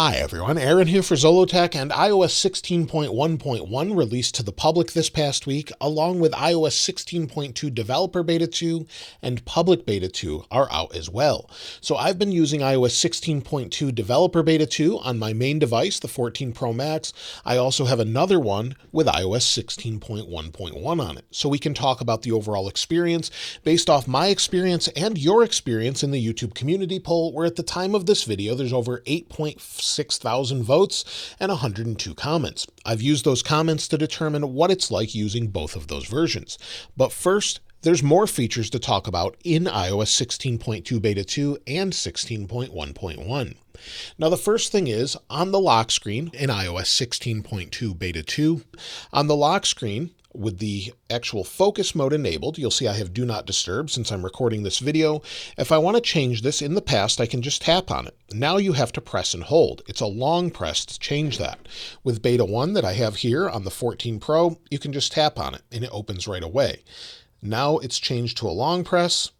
Hi everyone, Aaron here for Zollotech, and iOS 16.1.1 released to the public this past week, along with iOS 16.2 Developer Beta 2 and Public Beta 2 are out as well. So I've been using iOS 16.2 Developer Beta 2 on my main device, the 14 Pro Max. I also have another one with iOS 16.1.1 on it. So we can talk about the overall experience based off my experience and your experience in the YouTube community poll, where at the time of this video, there's over 8.6 thousand votes and 102 comments. I've used those comments to determine what it's like using both of those versions. But first, there's more features to talk about in iOS 16.2 Beta 2 and 16.1.1. Now, the first thing is on the lock screen in iOS 16.2 Beta 2, on the lock screen, with the actual focus mode enabled, you'll see I have Do Not Disturb since I'm recording this video. If I want to change this, in the past, I can just tap on it. Now you have to press and hold. It's a long press to change that. With Beta 1 that I have here on the 14 Pro, you can just tap on it and it opens right away. Now it's changed to a long press,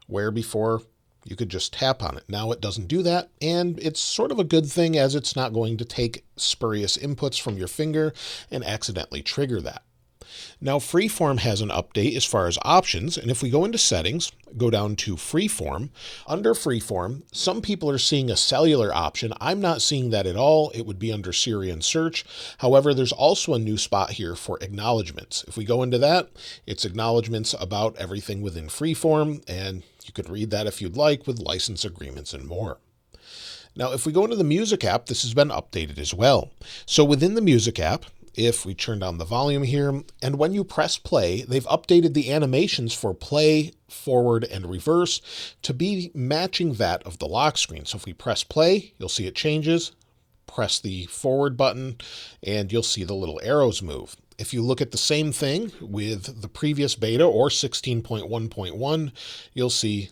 where before you could just tap on it. Now it doesn't do that, and it's sort of a good thing as it's not going to take spurious inputs from your finger and accidentally trigger that. Now, Freeform has an update as far as options, and if we go into settings, go down to Freeform, under Freeform, some people are seeing a cellular option. I'm not seeing that at all. It would be under Siri and search. However, there's also a new spot here for acknowledgements. If we go into that, it's acknowledgements about everything within Freeform, and you could read that if you'd like with license agreements and more. Now, if we go into the Music app, this has been updated as well. So within the Music app, if we turn down the volume here, and when you press play, they've updated the animations for play, forward, and reverse to be matching that of the lock screen. So if we press play, you'll see it changes. Press the forward button, and you'll see the little arrows move. If you look at the same thing with the previous beta or 16.1.1, you'll see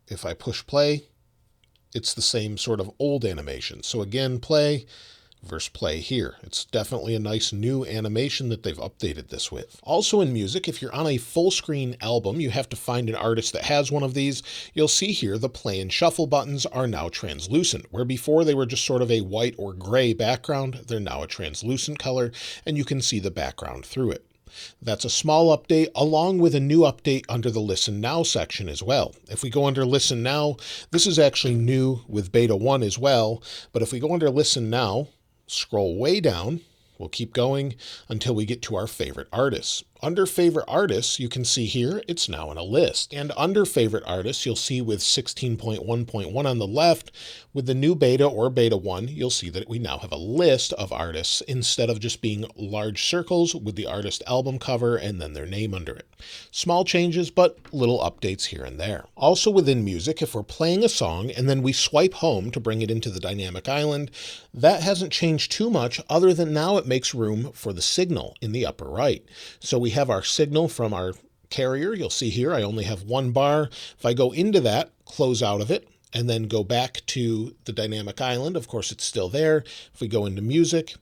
if I push play, it's the same sort of old animation. So again, play versus play here. It's definitely a nice new animation that they've updated this with. Also in music, if you're on a full screen album, you have to find an artist that has one of these. You'll see here the play and shuffle buttons are now translucent, where before they were just sort of a white or gray background. They're now a translucent color, and you can see the background through it. That's a small update, along with a new update under the Listen Now section as well. If we go under Listen Now, this is actually new with Beta 1 as well, but if we go under Listen Now, scroll way down, we'll keep going until we get to our favorite artists. Under favorite artists, you can see here, it's now in a list. And under favorite artists, you'll see with 16.1.1 on the left, with the new beta or beta 1, you'll see that we now have a list of artists instead of just being large circles with the artist album cover and then their name under it. Small changes, but little updates here and there. Also within music, if we're playing a song and then we swipe home to bring it into the dynamic island, that hasn't changed too much other than now it makes room for the signal in the upper right. So we have our signal from our carrier. You'll see here I only have one bar. If I go into that, close out of it, and then go back to the dynamic island, of course it's still there. If we go into music,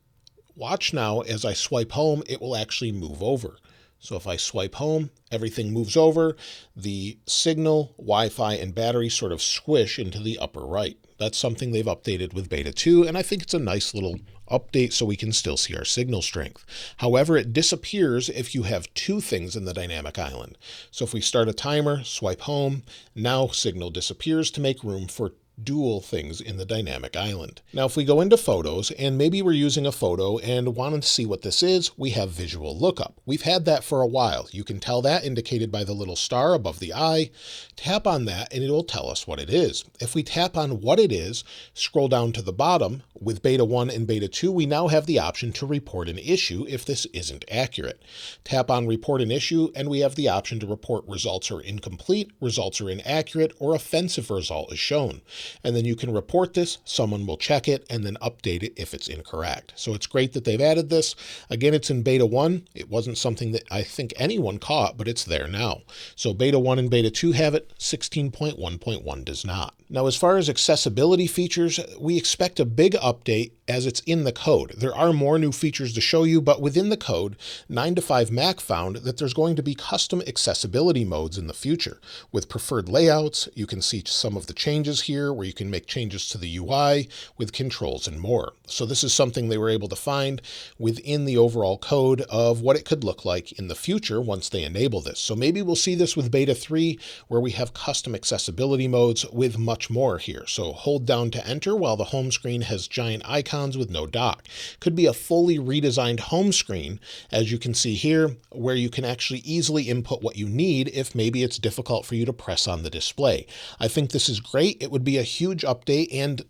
watch now as I swipe home, it will actually move over. So if I swipe home, everything moves over. The signal, Wi-Fi, and battery sort of squish into the upper right. That's something they've updated with Beta 2, and I think it's a nice little update so we can still see our signal strength. However, it disappears if you have two things in the dynamic island. So if we start a timer, swipe home, now signal disappears to make room for dual things in the dynamic island. Now, if we go into photos and maybe we're using a photo and want to see what this is, we have visual lookup. We've had that for a while. You can tell that indicated by the little star above the eye. Tap on that and it will tell us what it is. If we tap on what it is, scroll down to the bottom, with Beta 1 and Beta 2, we now have the option to report an issue if this isn't accurate. Tap on Report an Issue and we have the option to report results are incomplete, results are inaccurate, or offensive result is shown. And then you can report this, someone will check it, and then update it if it's incorrect. So it's great that they've added this. Again, it's in Beta 1. It wasn't something that I think anyone caught, but it's there now. So Beta 1 and Beta 2 have it, 16.1.1 does not. Now, as far as accessibility features, we expect a big update as it's in the code. There are more new features to show you, but within the code, 9to5Mac found that there's going to be custom accessibility modes in the future. With preferred layouts, you can see some of the changes here where you can make changes to the UI with controls and more. So this is something they were able to find within the overall code of what it could look like in the future once they enable this. So maybe we'll see this with beta 3, where we have custom accessibility modes with much more here. So hold down to enter while the home screen has giant icons with no dock. Could be a fully redesigned home screen, as you can see here, where you can actually easily input what you need if maybe it's difficult for you to press on the display. I think this is great. It would be a huge update and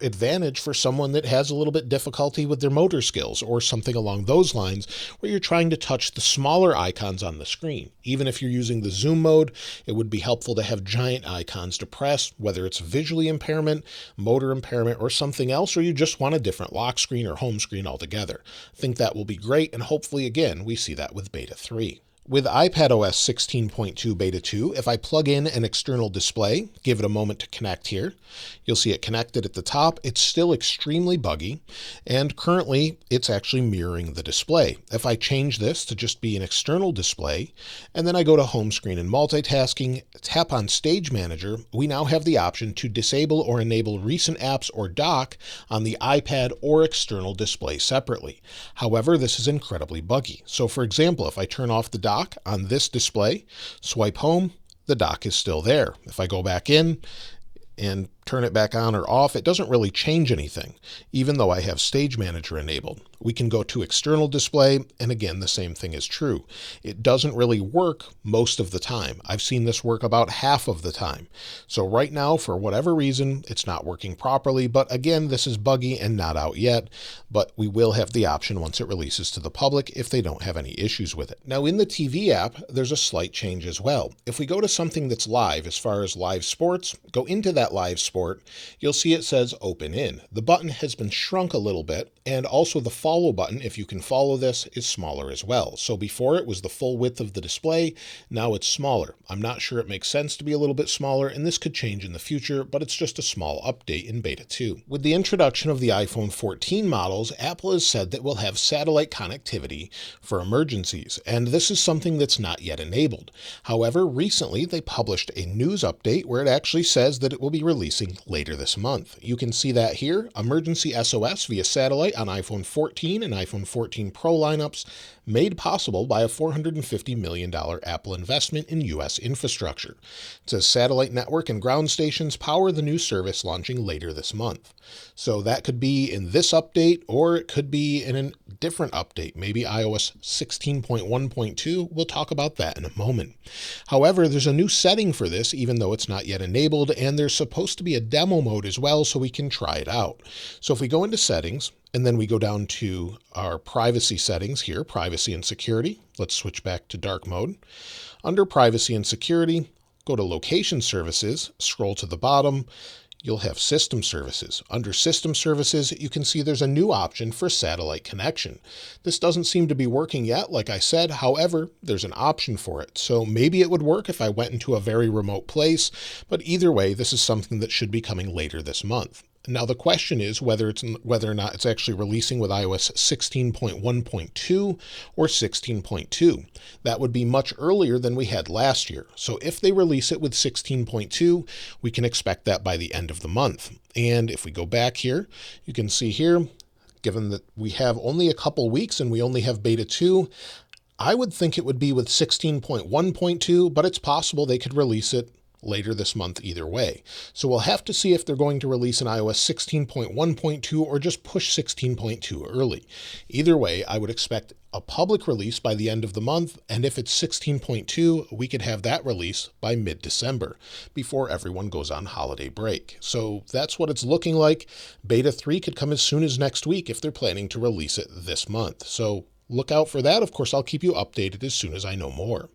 advantage for someone that has a little bit difficulty with their motor skills or something along those lines, where you're trying to touch the smaller icons on the screen. Even if you're using the zoom mode, it would be helpful to have giant icons to press, whether it's visually impairment, motor impairment, or something else, or you just want a different lock screen or home screen altogether. I think that will be great, and hopefully again we see that with beta 3. With iPadOS 16.2 Beta 2, if I plug in an external display, give it a moment to connect here, you'll see it connected at the top. It's still extremely buggy, and currently it's actually mirroring the display. If I change this to just be an external display, and then I go to home screen and multitasking, tap on Stage Manager, we now have the option to disable or enable recent apps or dock on the iPad or external display separately. However, this is incredibly buggy. So for example, if I turn off the dock on this display, swipe home, the dock is still there. If I go back in and turn it back on or off, it doesn't really change anything, even though I have Stage Manager enabled. We can go to external display, and again, the same thing is true. It doesn't really work most of the time. I've seen this work about half of the time. So right now, for whatever reason, it's not working properly, but again, this is buggy and not out yet, but we will have the option once it releases to the public if they don't have any issues with it. Now in the TV app, there's a slight change as well. If we go to something that's live, as far as live sports, go into that live sport, you'll see it says open in. The button has been shrunk a little bit, and also the follow button, if you can follow this, is smaller as well. So before it was the full width of the display, now it's smaller. I'm not sure it makes sense to be a little bit smaller, and this could change in the future, but it's just a small update in beta 2. With the introduction of the iPhone 14 models, Apple has said that we'll have satellite connectivity for emergencies, and this is something that's not yet enabled. However, recently they published a news update where it actually says that it will be releasing later this month. You can see that here, emergency SOS via satellite on iPhone 14 and iPhone 14 Pro lineups, made possible by a $450 million Apple investment in U.S. infrastructure. It says satellite network and ground stations power the new service launching later this month. So that could be in this update, or it could be in a different update, maybe iOS 16.1.2. We'll talk about that in a moment. However, there's a new setting for this, even though it's not yet enabled, and there's supposed to be a demo mode as well, so we can try it out. So if we go into settings, and then we go down to our privacy settings here, privacy and security. Let's switch back to dark mode. Under privacy and security, go to location services, scroll to the bottom. You'll have system services. Under system services, you can see there's a new option for satellite connection. This doesn't seem to be working yet, like I said. However, there's an option for it. So maybe it would work if I went into a very remote place, but either way, this is something that should be coming later this month. Now the question is whether or not it's actually releasing with iOS 16.1.2 or 16.2. That would be much earlier than we had last year. So if they release it with 16.2, we can expect that by the end of the month. And if we go back here, you can see here, given that we have only a couple weeks and we only have beta 2, I would think it would be with 16.1.2, but it's possible they could release it later this month either way. So we'll have to see if they're going to release an iOS 16.1.2 or just push 16.2 early. Either way, I would expect a public release by the end of the month, and if it's 16.2, we could have that release by mid-December, before everyone goes on holiday break. So that's what it's looking like. Beta 3 could come as soon as next week if they're planning to release it this month. So look out for that. Of course, I'll keep you updated as soon as I know more.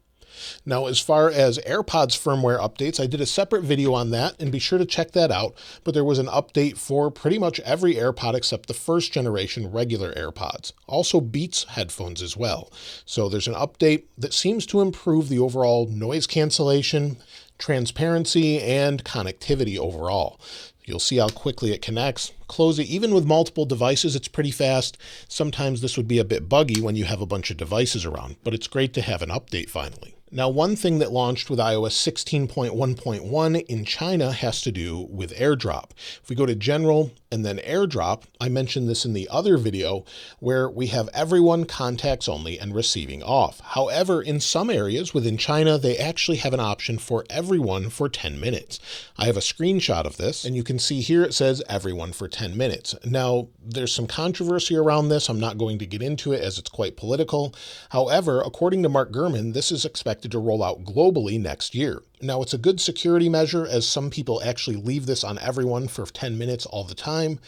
Now, as far as AirPods firmware updates, I did a separate video on that, and be sure to check that out. But there was an update for pretty much every AirPod except the first generation regular AirPods. Also Beats headphones as well. So there's an update that seems to improve the overall noise cancellation, transparency, and connectivity overall. You'll see how quickly it connects. Close it. Even with multiple devices, it's pretty fast. Sometimes this would be a bit buggy when you have a bunch of devices around, but it's great to have an update finally. Now, one thing that launched with iOS 16.1.1 in China has to do with AirDrop. If we go to General and then AirDrop, I mentioned this in the other video where we have everyone contacts only and receiving off. However, in some areas within China, they actually have an option for everyone for 10 minutes. I have a screenshot of this, and you can see here it says everyone for 10 minutes. Now, there's some controversy around this. I'm not going to get into it as it's quite political. However, according to Mark Gurman, this is expected to roll out globally next year. Now, it's a good security measure as some people actually leave this on everyone for 10 minutes all the time,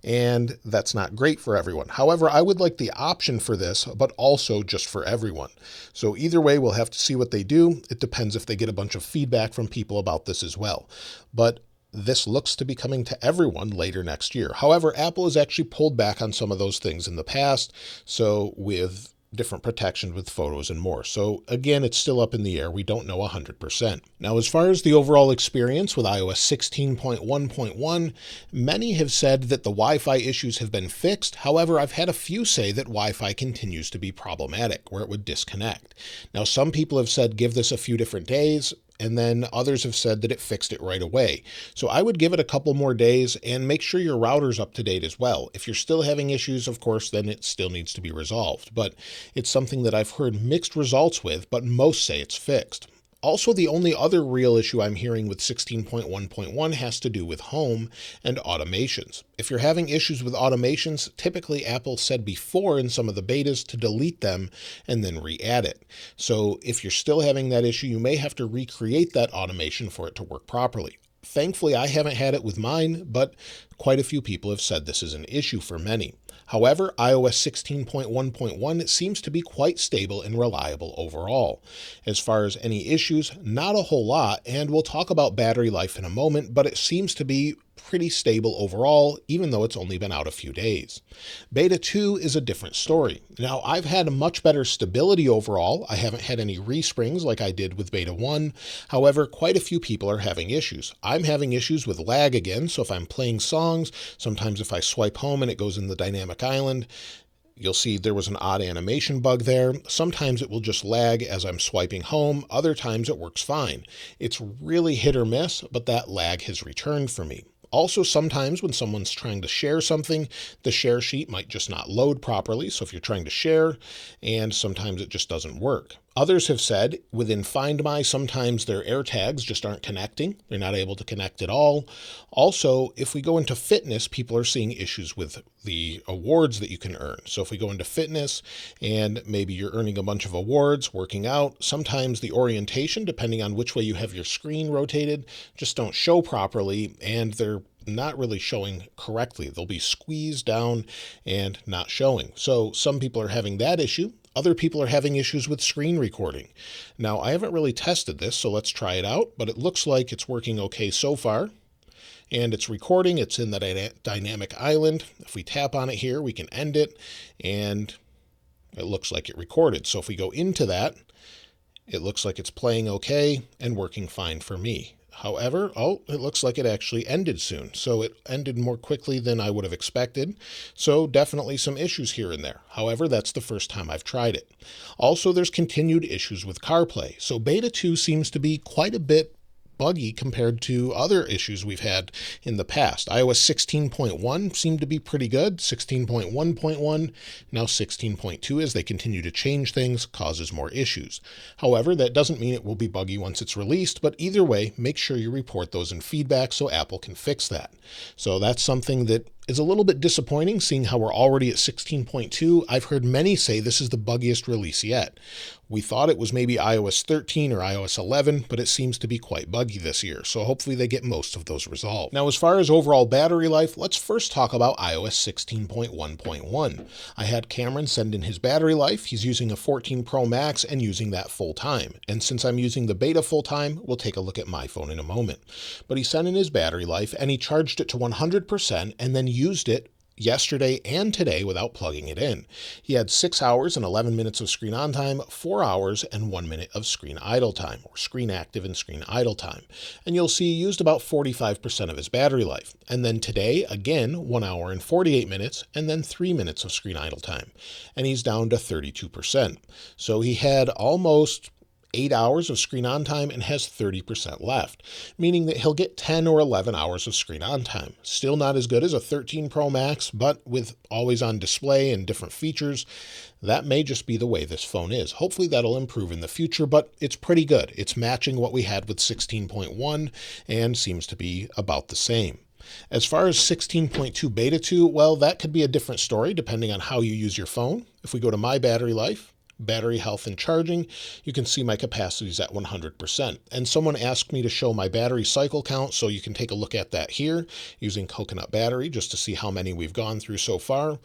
and that's not great for everyone. However, I would like the option for this, but also just for everyone. So either way, we'll have to see what they do. It depends if they get a bunch of feedback from people about this as well. But this looks to be coming to everyone later next year. However, Apple has actually pulled back on some of those things in the past. So with different protection with photos and more. So again, it's still up in the air. We don't know 100%. Now, as far as the overall experience with iOS 16.1.1, many have said that the Wi-Fi issues have been fixed. However, I've had a few say that Wi-Fi continues to be problematic, where it would disconnect. Now, some people have said give this a few different days, and then others have said that it fixed it right away. So I would give it a couple more days and make sure your router's up to date as well. If you're still having issues, of course, then it still needs to be resolved. But it's something that I've heard mixed results with, but most say it's fixed. Also, the only other real issue I'm hearing with 16.1.1 has to do with home and automations. If you're having issues with automations, typically Apple said before in some of the betas to delete them and then re-add it. So if you're still having that issue, you may have to recreate that automation for it to work properly. Thankfully, I haven't had it with mine, but quite a few people have said this is an issue for many. However, iOS 16.1.1 seems to be quite stable and reliable overall. As far as any issues, not a whole lot, and we'll talk about battery life in a moment, but it seems to be pretty stable overall, even though it's only been out a few days. Beta 2 is a different story. Now, I've had much better stability overall. I haven't had any resprings like I did with Beta 1. However, quite a few people are having issues. I'm having issues with lag again, so if I'm playing songs, sometimes if I swipe home and it goes in the dynamic island, you'll see there was an odd animation bug there. Sometimes it will just lag as I'm swiping home. Other times it works fine. It's really hit or miss, but that lag has returned for me. Also, sometimes when someone's trying to share something, the share sheet might just not load properly. So if you're trying to share, and sometimes it just doesn't work. Others have said within Find My, sometimes their AirTags just aren't connecting. They're not able to connect at all. Also, if we go into fitness, people are seeing issues with the awards that you can earn. So if we go into fitness and maybe you're earning a bunch of awards working out, sometimes the orientation, depending on which way you have your screen rotated, just don't show properly, and they're not really showing correctly. They'll be squeezed down and not showing. So some people are having that issue. Other people are having issues with screen recording. Now, I haven't really tested this, so let's try it out, but it looks like it's working okay so far. And it's recording. It's in the dynamic island. If we tap on it here, we can end it, and it looks like it recorded. So if we go into that, it looks like it's playing okay and working fine for me. However, it looks like it actually ended soon. So it ended more quickly than I would have expected. So definitely some issues here and there. However, that's the first time I've tried it. Also, there's continued issues with CarPlay. So Beta 2 seems to be quite a bit buggy compared to other issues we've had in the past. iOS 16.1 seemed to be pretty good. 16.1.1, now 16.2, as they continue to change things, causes more issues. However, that doesn't mean it will be buggy once it's released, but either way, make sure you report those in feedback so Apple can fix that. So that's something that is a little bit disappointing, seeing how we're already at 16.2. I've heard many say this is the buggiest release yet. We thought it was maybe iOS 13 or iOS 11, but it seems to be quite buggy this year, so hopefully they get most of those resolved. Now, as far as overall battery life, let's first talk about iOS 16.1.1. I had Cameron send in his battery life. He's using a 14 Pro Max and using that full time. And since I'm using the beta full time, we'll take a look at my phone in a moment. But he sent in his battery life and he charged it to 100% and then used it yesterday and today without plugging it in. He had 6 hours and 11 minutes of screen on time, 4 hours and 1 minute of screen idle time, or screen active and screen idle time. And you'll see he used about 45% of his battery life. And then today, again, 1 hour and 48 minutes, and then 3 minutes of screen idle time. And he's down to 32%. So he had almost 8 hours of screen on time and has 30% left, meaning that he'll get 10 or 11 hours of screen on time. Still not as good as a 13 Pro Max, but with always on display and different features, that may just be the way this phone is. Hopefully that'll improve in the future, but it's pretty good. It's matching what we had with 16.1 and seems to be about the same. As far as 16.2 Beta 2, well, that could be a different story depending on how you use your phone. If we go to my battery life, battery health and charging, you can see my capacity is at 100%. And someone asked me to show my battery cycle count, so you can take a look at that here using Coconut Battery just to see how many we've gone through so far.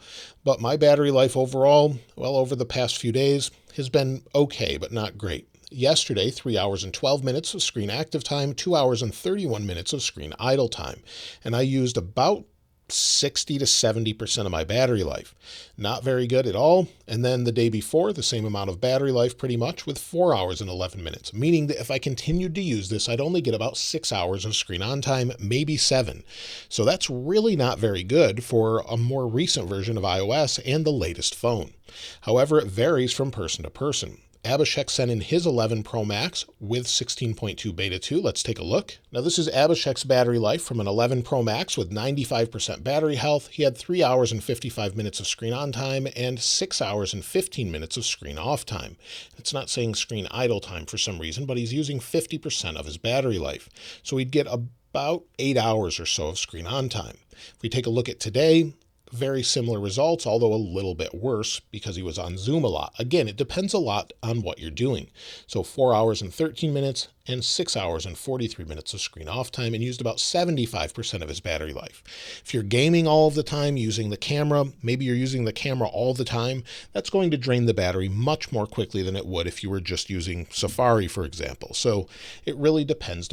But my battery life overall, well, over the past few days has been okay, but not great. Yesterday, 3 hours and 12 minutes of screen active time, 2 hours and 31 minutes of screen idle time. And I used about 60 to 70% of my battery life. Not very good at all. And then the day before, the same amount of battery life pretty much with 4 hours and 11 minutes, meaning that if I continued to use this, I'd only get about 6 hours of screen on time, maybe 7. So that's really not very good for a more recent version of iOS and the latest phone. However, it varies from person to person. Abhishek sent in his 11 Pro Max with 16.2 Beta 2. Let's take a look. Now this is Abhishek's battery life from an 11 Pro Max with 95% battery health. He had 3 hours and 55 minutes of screen on time and 6 hours and 15 minutes of screen off time. It's not saying screen idle time for some reason, but he's using 50% of his battery life. So he'd get about 8 hours or so of screen on time. If we take a look at today, very similar results, although a little bit worse because he was on Zoom a lot. Again, it depends a lot on what you're doing. So 4 hours and 13 minutes and 6 hours and 43 minutes of screen off time, and used about 75% of his battery life. If you're gaming all of the time using the camera, maybe you're using the camera all the time, that's going to drain the battery much more quickly than it would if you were just using Safari, for example. So it really depends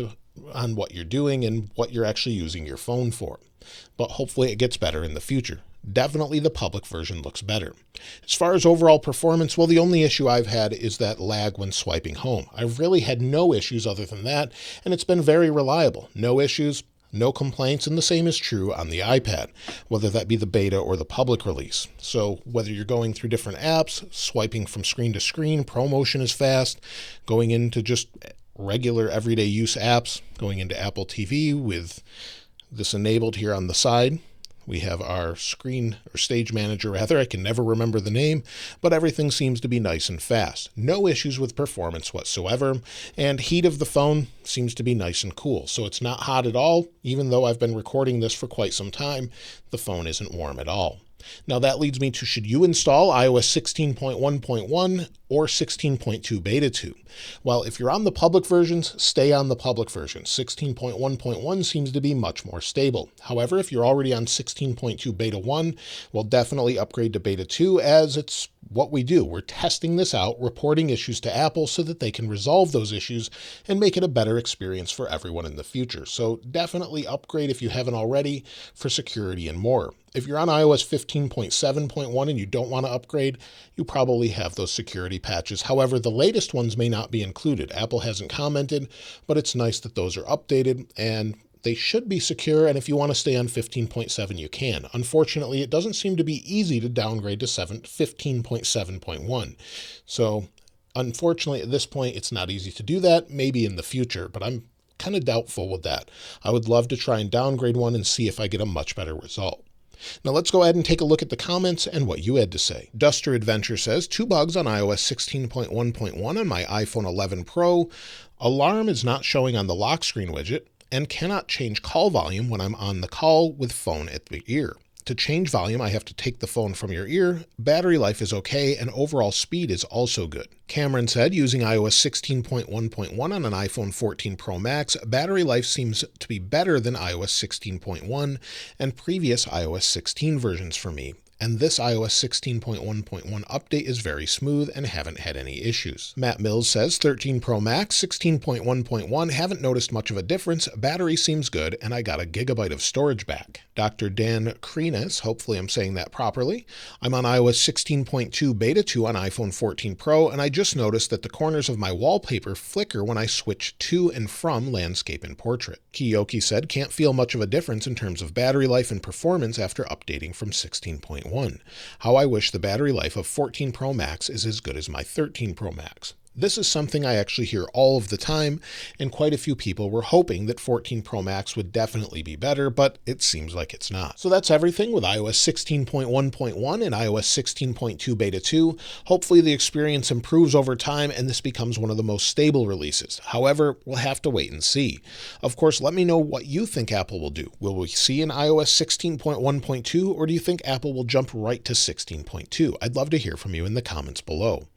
on what you're doing and what you're actually using your phone for. But hopefully it gets better in the future. Definitely the public version looks better. As far as overall performance, well, the only issue I've had is that lag when swiping home. I've really had no issues other than that, and it's been very reliable. No issues, no complaints, and the same is true on the iPad, whether that be the beta or the public release. So whether you're going through different apps, swiping from screen to screen, ProMotion is fast, going into just regular everyday use apps, going into Apple TV with this enabled here on the side. We have our screen or stage manager, rather. I can never remember the name, but everything seems to be nice and fast. No issues with performance whatsoever, and heat of the phone seems to be nice and cool. So it's not hot at all. Even though I've been recording this for quite some time, the phone isn't warm at all. Now that leads me to, should you install iOS 16.1.1 or 16.2 Beta 2? Well, if you're on the public versions, stay on the public version. 16.1.1 seems to be much more stable. However, if you're already on 16.2 Beta 1, well, definitely upgrade to Beta 2, as it's what we do. We're testing this out, reporting issues to Apple so that they can resolve those issues and make it a better experience for everyone in the future. So definitely upgrade if you haven't already for security and more. If you're on iOS 15.7.1 and you don't want to upgrade, you probably have those security patches. However, the latest ones may not be included. Apple hasn't commented, but it's nice that those are updated, and they should be secure, and if you want to stay on 15.7, you can. Unfortunately, it doesn't seem to be easy to downgrade to 15.7.1. So, unfortunately, at this point, it's not easy to do that. Maybe in the future, but I'm kind of doubtful with that. I would love to try and downgrade one and see if I get a much better result. Now let's go ahead and take a look at the comments and what you had to say. Duster Adventure says, 2 bugs on iOS 16.1.1 on my iPhone 11 Pro. Alarm is not showing on the lock screen widget and cannot change call volume when I'm on the call with phone at the ear. To change volume, I have to take the phone from your ear. Battery life is okay, and overall speed is also good. Cameron said, using iOS 16.1.1 on an iPhone 14 Pro Max, battery life seems to be better than iOS 16.1 and previous iOS 16 versions for me. And this iOS 16.1.1 update is very smooth and haven't had any issues. Matt Mills says, 13 Pro Max, 16.1.1, haven't noticed much of a difference, battery seems good, and I got a gigabyte of storage back. Dr. Dan Kreenes, hopefully I'm saying that properly, I'm on iOS 16.2 Beta 2 on iPhone 14 Pro, and I just noticed that the corners of my wallpaper flicker when I switch to and from landscape and portrait. Kiyoki said, can't feel much of a difference in terms of battery life and performance after updating from 16.1. How I wish the battery life of 14 Pro Max is as good as my 13 Pro Max. This is something I actually hear all of the time, and quite a few people were hoping that 14 Pro Max would definitely be better, but it seems like it's not. So that's everything with iOS 16.1.1 and iOS 16.2 Beta 2. Hopefully the experience improves over time and this becomes one of the most stable releases. However, we'll have to wait and see. Of course, let me know what you think Apple will do. Will we see an iOS 16.1.2, or do you think Apple will jump right to 16.2? I'd love to hear from you in the comments below.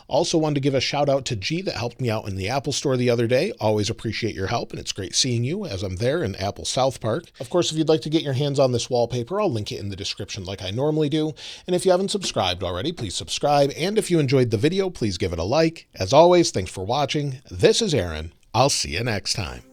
Also wanted to give a shout out to G that helped me out in the Apple Store the other day. Always appreciate your help, and it's great seeing you as I'm there in Apple South Park. Of course, if you'd like to get your hands on this wallpaper, I'll link it in the description like I normally do. And if you haven't subscribed already, please subscribe. And if you enjoyed the video, please give it a like. As always, thanks for watching. This is Aaron. I'll see you next time.